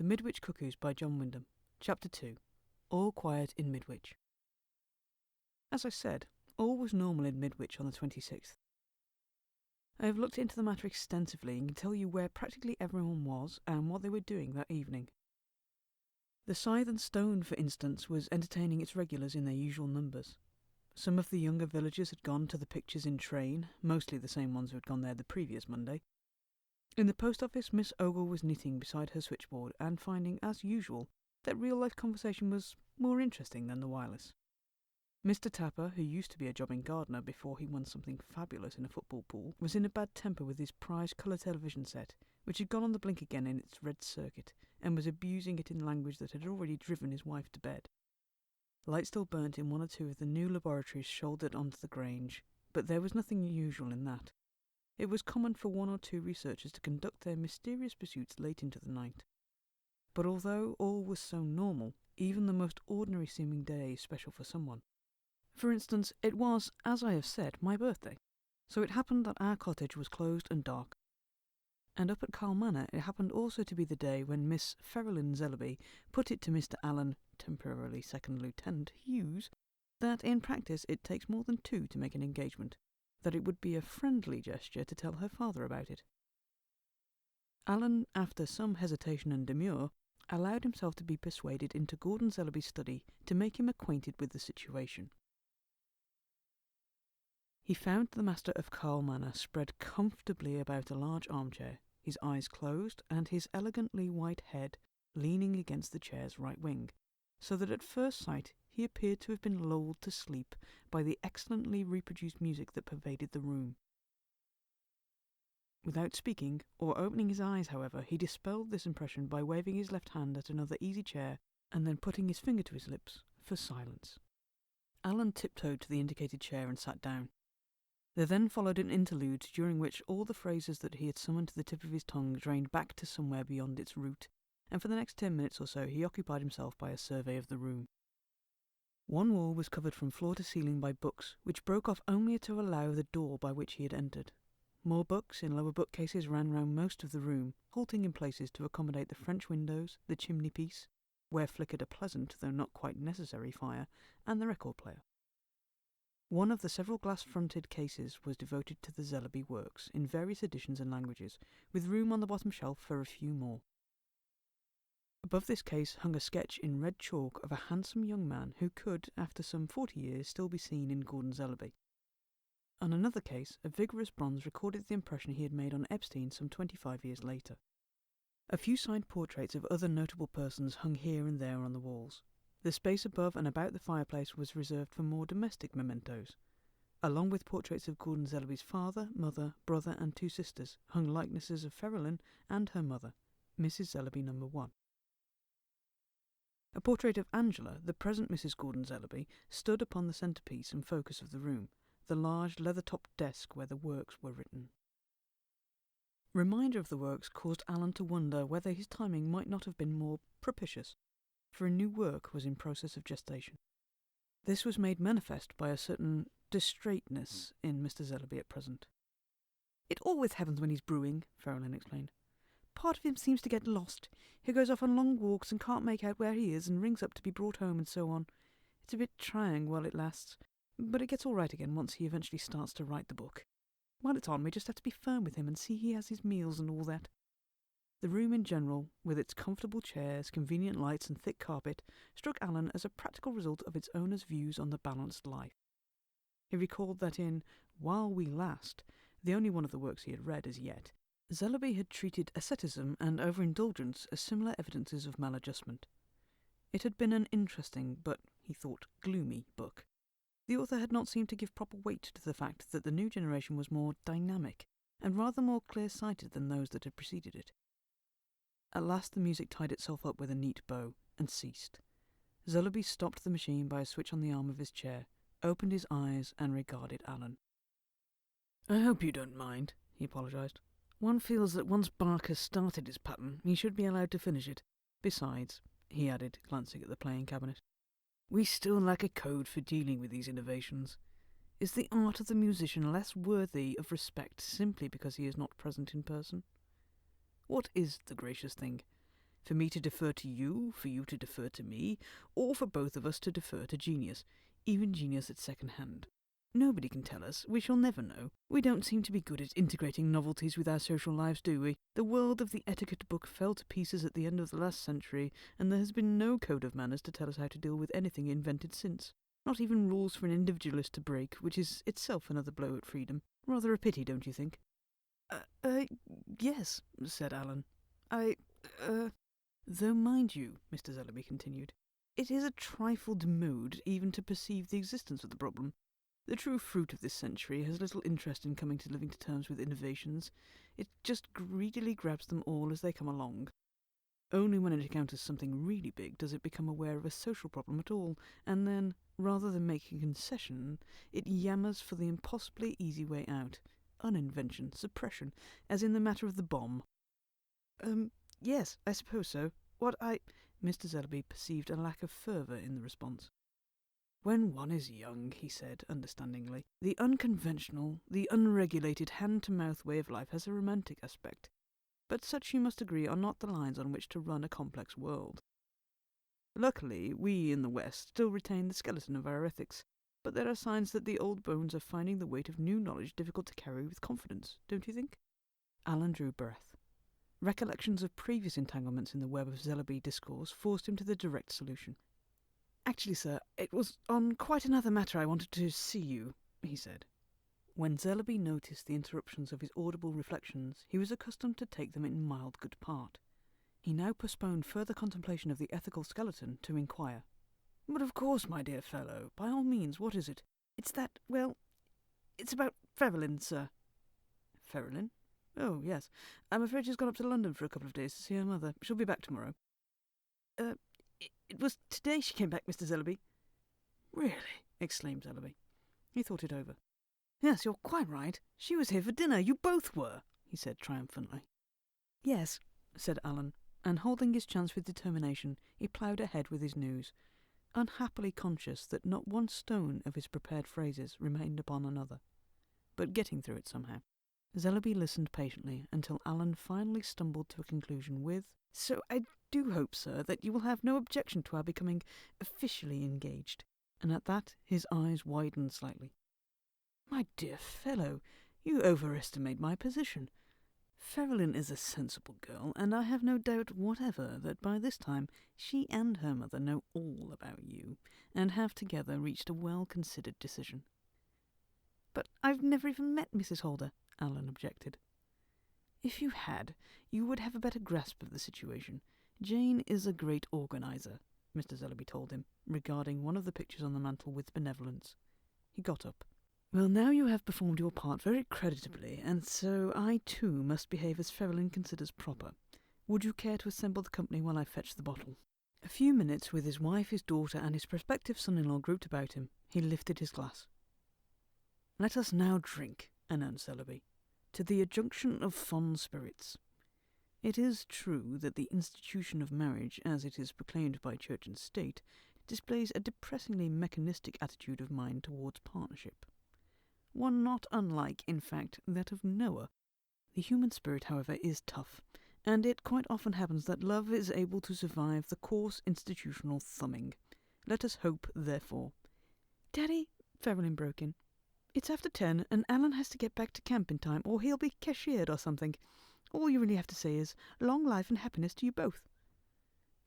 The Midwich Cuckoos by John Wyndham. Chapter 2. All quiet in Midwich. As I said, all was normal in Midwich on the 26th. I have looked into the matter extensively and can tell you where practically everyone was and what they were doing that evening. The Scythe and Stone, for instance, was entertaining its regulars in their usual numbers. Some of the younger villagers had gone to the pictures in train, mostly the same ones who had gone there the previous Monday. In the post office, Miss Ogle was knitting beside her switchboard and finding, as usual, that real-life conversation was more interesting than the wireless. Mr. Tapper, who used to be a jobbing gardener before he won something fabulous in a football pool, was in a bad temper with his prized colour television set, which had gone on the blink again in its red circuit, and was abusing it in language that had already driven his wife to bed. Light still burnt in one or two of the new laboratories shouldered onto the Grange, but there was nothing unusual in that. It was common for one or two researchers to conduct their mysterious pursuits late into the night. But although all was so normal, even the most ordinary-seeming day is special for someone. For instance, it was, as I have said, my birthday, so it happened that our cottage was closed and dark. And up at Carl Manor it happened also to be the day when Miss Ferrelyn Zellaby put it to Mr. Allen, temporarily Second Lieutenant Hughes, that in practice it takes more than two to make an engagement, that it would be a friendly gesture to tell her father about it. Allen, after some hesitation and demur, allowed himself to be persuaded into Gordon Zellaby's study to make him acquainted with the situation. He found the master of Carl Manor spread comfortably about a large armchair, his eyes closed, and his elegantly white head leaning against the chair's right wing, so that at first sight he appeared to have been lulled to sleep by the excellently reproduced music that pervaded the room. Without speaking, or opening his eyes, however, he dispelled this impression by waving his left hand at another easy chair, and then putting his finger to his lips for silence. Allen tiptoed to the indicated chair and sat down. There then followed an interlude during which all the phrases that he had summoned to the tip of his tongue drained back to somewhere beyond its root, and for the next 10 minutes or so he occupied himself by a survey of the room. One wall was covered from floor to ceiling by books, which broke off only to allow the door by which he had entered. More books in lower bookcases ran round most of the room, halting in places to accommodate the French windows, the chimney-piece, where flickered a pleasant, though not quite necessary, fire, and the record-player. One of the several glass-fronted cases was devoted to the Zellaby works, in various editions and languages, with room on the bottom shelf for a few more. Above this case hung a sketch in red chalk of a handsome young man who could, after some 40 years, still be seen in Gordon Zellaby. On another case, a vigorous bronze recorded the impression he had made on Epstein some 25 years later. A few signed portraits of other notable persons hung here and there on the walls. The space above and about the fireplace was reserved for more domestic mementos. Along with portraits of Gordon Zellaby's father, mother, brother and 2 sisters, hung likenesses of Ferrelyn and her mother, Mrs. Zellaby No. 1. A portrait of Angela, the present Mrs. Gordon Zellaby, stood upon the centrepiece and focus of the room, the large leather-topped desk where the works were written. Reminder of the works caused Allen to wonder whether his timing might not have been more propitious, for a new work was in process of gestation. This was made manifest by a certain distraitness in Mr. Zellaby at present. "It always happens when he's brewing," Ferrelyn explained. "Part of him seems to get lost. He goes off on long walks and can't make out where he is and rings up to be brought home and so on. It's a bit trying while it lasts, but it gets all right again once he eventually starts to write the book. While it's on, we just have to be firm with him and see he has his meals and all that." The room in general, with its comfortable chairs, convenient lights and thick carpet, struck Allen as a practical result of its owner's views on the balanced life. He recalled that in While We Last, the only one of the works he had read as yet, Zellaby had treated asceticism and overindulgence as similar evidences of maladjustment. It had been an interesting, but, he thought, gloomy book. The author had not seemed to give proper weight to the fact that the new generation was more dynamic, and rather more clear-sighted than those that had preceded it. At last the music tied itself up with a neat bow, and ceased. Zellaby stopped the machine by a switch on the arm of his chair, opened his eyes, and regarded Allen. "I hope you don't mind," he apologised. "One feels that once Bach has started his pattern, he should be allowed to finish it. Besides," he added, glancing at the playing cabinet, "we still lack a code for dealing with these innovations. Is the art of the musician less worthy of respect simply because he is not present in person? What is the gracious thing? For me to defer to you, for you to defer to me, or for both of us to defer to genius, even genius at second hand. Nobody can tell us. We shall never know. We don't seem to be good at integrating novelties with our social lives, do we? The world of the etiquette book fell to pieces at the end of the last century, and there has been no code of manners to tell us how to deal with anything invented since. Not even rules for an individualist to break, which is itself another blow at freedom. Rather a pity, don't you think? Yes, said Alan. Though, mind you, Mr. Zellaby continued, it is a trifle demode even to perceive the existence of the problem. The true fruit of this century has little interest in coming to living to terms with innovations. It just greedily grabs them all as they come along. Only when it encounters something really big does it become aware of a social problem at all, and then, rather than making a concession, it yammers for the impossibly easy way out. Uninvention, suppression, as in the matter of the bomb. Yes, I suppose so. Mr. Zellaby perceived a lack of fervour in the response. When one is young, he said, understandingly, the unconventional, the unregulated hand-to-mouth way of life has a romantic aspect. But such, you must agree, are not the lines on which to run a complex world. Luckily, we in the West still retain the skeleton of our ethics, but there are signs that the old bones are finding the weight of new knowledge difficult to carry with confidence, don't you think? Alan drew breath. Recollections of previous entanglements in the web of Zellaby discourse forced him to the direct solution. Actually, sir, it was on quite another matter I wanted to see you, he said. When Zellaby noticed the interruptions of his audible reflections, he was accustomed to take them in mild good part. He now postponed further contemplation of the ethical skeleton to inquire. But of course, my dear fellow, by all means, what is it? It's about Ferrelyn, sir. Ferrelyn? Oh, yes. I'm afraid she's gone up to London for a couple of days to see her mother. She'll be back tomorrow. It was today she came back, Mr. Zellaby. Really? Exclaimed Zellaby. He thought it over. Yes, you're quite right. She was here for dinner. You both were, he said triumphantly. Yes, said Alan, and holding his chance with determination, he ploughed ahead with his news, unhappily conscious that not one stone of his prepared phrases remained upon another, but getting through it somehow. Zellaby listened patiently until Alan finally stumbled to a conclusion with, "So I do hope, sir, that you will have no objection to our becoming officially engaged." And at that his eyes widened slightly. "My dear fellow, you overestimate my position. Ferrelyn is a sensible girl, and I have no doubt whatever that by this time she and her mother know all about you, and have together reached a well-considered decision." "But I've never even met Mrs. Holder," Alan objected. "If you had, you would have a better grasp of the situation. Jane is a great organizer," Mr. Zellaby told him, regarding one of the pictures on the mantel with benevolence. He got up. "Well, now you have performed your part very creditably, and so I too must behave as Ferrelyn considers proper. Would you care to assemble the company while I fetch the bottle?" A few minutes with his wife, his daughter, and his prospective son-in-law grouped about him, he lifted his glass. "Let us now drink," announced Zellaby, "to the adjunction of fond spirits. It is true that the institution of marriage, as it is proclaimed by Church and State, displays a depressingly mechanistic attitude of mind towards partnership. One not unlike, in fact, that of Noah. The human spirit, however, is tough, and it quite often happens that love is able to survive the coarse institutional thumbing. Let us hope, therefore—" "Daddy," Ferrelyn broke in, "it's after 10, and Alan has to get back to camp in time, or he'll be cashiered or something. All you really have to say is, 'Long life and happiness to you both.'"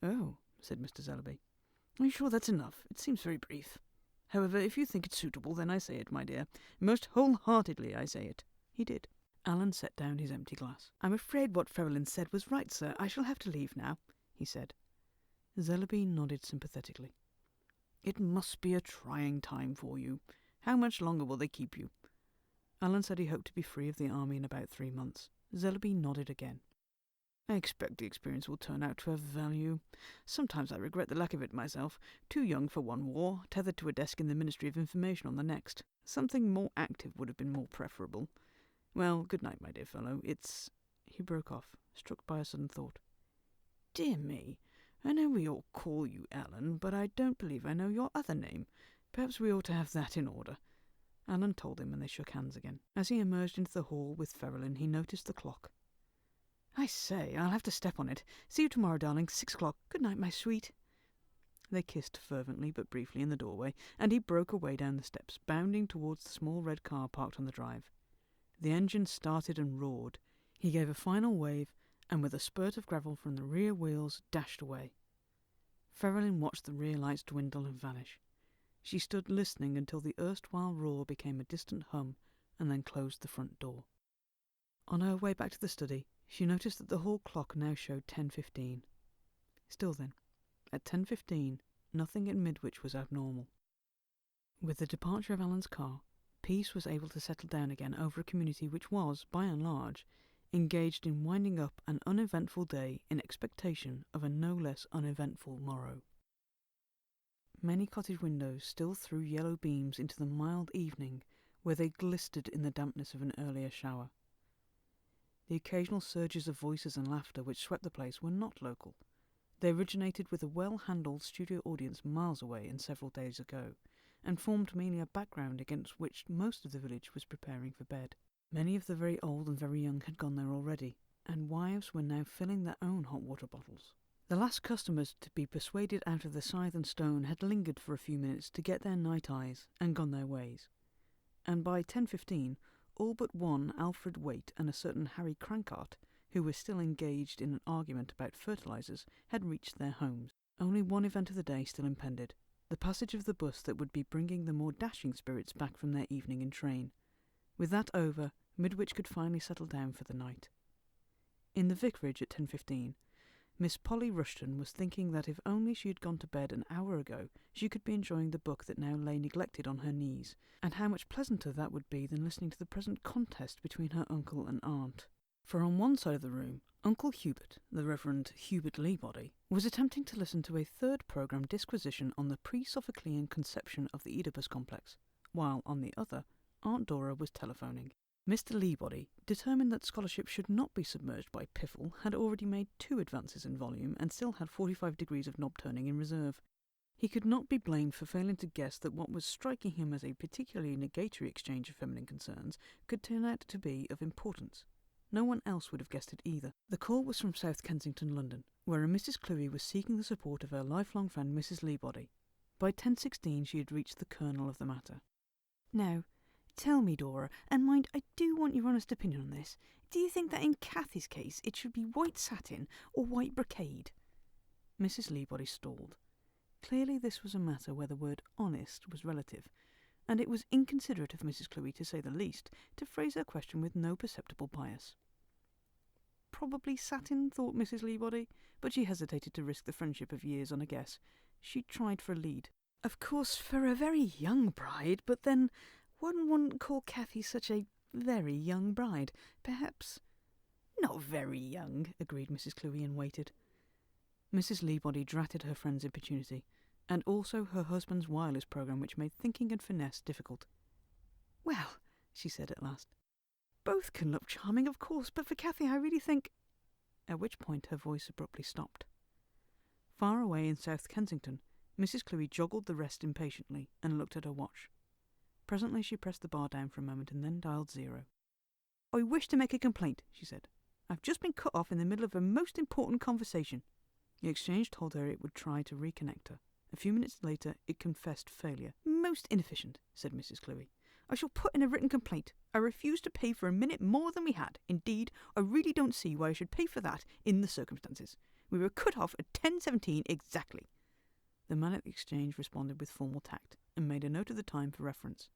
"Oh," said Mr. Zellaby. "Are you sure that's enough? It seems very brief. However, if you think it suitable, then I say it, my dear. Most wholeheartedly I say it." He did. Alan set down his empty glass. "I'm afraid what Ferrelyn said was right, sir. I shall have to leave now," he said. Zellaby nodded sympathetically. "It must be a trying time for you. How much longer will they keep you?" Alan said he hoped to be free of the army in about 3 months. Zellaby nodded again. "I expect the experience will turn out to have value. Sometimes I regret the lack of it myself. Too young for one war, tethered to a desk in the Ministry of Information on the next. Something more active would have been more preferable. Well, good night, my dear fellow. It's—" He broke off, struck by a sudden thought. "Dear me, I know we all call you Alan, but I don't believe I know your other name. Perhaps we ought to have that in order." Alan told him, and they shook hands again. As he emerged into the hall with Ferrelyn, he noticed the clock. I say, I'll have to step on it. See you tomorrow, darling. 6 o'clock. Good night, my sweet. They kissed fervently but briefly in the doorway, and he broke away down the steps, bounding towards the small red car parked on the drive. The engine started and roared. He gave a final wave, and with a spurt of gravel from the rear wheels, dashed away. Ferrelyn watched the rear lights dwindle and vanish. She stood listening until the erstwhile roar became a distant hum, and then closed the front door. On her way back to the study, she noticed that the hall clock now showed 10:15. Still then, at 10:15, nothing in Midwich was abnormal. With the departure of Alan's car, peace was able to settle down again over a community which was, by and large, engaged in winding up an uneventful day in expectation of a no less uneventful morrow. Many cottage windows still threw yellow beams into the mild evening where they glistered in the dampness of an earlier shower. The occasional surges of voices and laughter which swept the place were not local. They originated with a well-handled studio audience miles away and several days ago, and formed merely a background against which most of the village was preparing for bed. Many of the very old and very young had gone there already, and wives were now filling their own hot water bottles. The last customers to be persuaded out of the scythe and stone had lingered for a few minutes to get their night eyes and gone their ways, and by 10:15 all but one Alfred Waite and a certain Harry Crankart, who were still engaged in an argument about fertilizers, had reached their homes. Only one event of the day still impended, the passage of the bus that would be bringing the more dashing spirits back from their evening in train. With that over, Midwich could finally settle down for the night. In the vicarage at 10:15, Miss Polly Rushton was thinking that if only she had gone to bed an hour ago, she could be enjoying the book that now lay neglected on her knees, and how much pleasanter that would be than listening to the present contest between her uncle and aunt. For on one side of the room, Uncle Hubert, the Reverend Hubert Leabody, was attempting to listen to a third programme disquisition on the pre-Sophoclean conception of the Oedipus complex, while on the other, Aunt Dora was telephoning. Mr. Leabody, determined that scholarship should not be submerged by piffle, had already made 2 advances in volume and still had 45 degrees of knob-turning in reserve. He could not be blamed for failing to guess that what was striking him as a particularly negatory exchange of feminine concerns could turn out to be of importance. No one else would have guessed it either. The call was from South Kensington, London, where a Mrs. Clewy was seeking the support of her lifelong friend Mrs. Leabody. By 10:16 she had reached the kernel of the matter. "Now, tell me, Dora, and mind, I do want your honest opinion on this. Do you think that in Cathy's case it should be white satin or white brocade?" Mrs. Leabody stalled. Clearly this was a matter where the word honest was relative, and it was inconsiderate of Mrs. Clewy, to say the least, to phrase her question with no perceptible bias. Probably satin, thought Mrs. Leabody, but she hesitated to risk the friendship of years on a guess. She tried for a lead. "Of course, for a very young bride, but then one wouldn't call Cathy such a very young bride. Perhaps—" "Not very young," agreed Mrs. Clewy, and waited. Mrs. Leabody dratted her friend's importunity, and also her husband's wireless programme, which made thinking and finesse difficult. "Well," she said at last, "both can look charming, of course, but for Cathy I really think—" At which point her voice abruptly stopped. Far away in South Kensington, Mrs. Clewy joggled the rest impatiently and looked at her watch. Presently she pressed the bar down for a moment and then dialed 0. "I wish to make a complaint," she said. "I've just been cut off in the middle of a most important conversation." The exchange told her it would try to reconnect her. A few minutes later it confessed failure. "Most inefficient," said Mrs. Clewy. "I shall put in a written complaint. I refuse to pay for a minute more than we had. Indeed, I really don't see why I should pay for that in the circumstances. We were cut off at 10:17 exactly." The man at the exchange responded with formal tact, and made a note of the time for reference.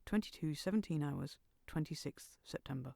22:17 hours, 26th September.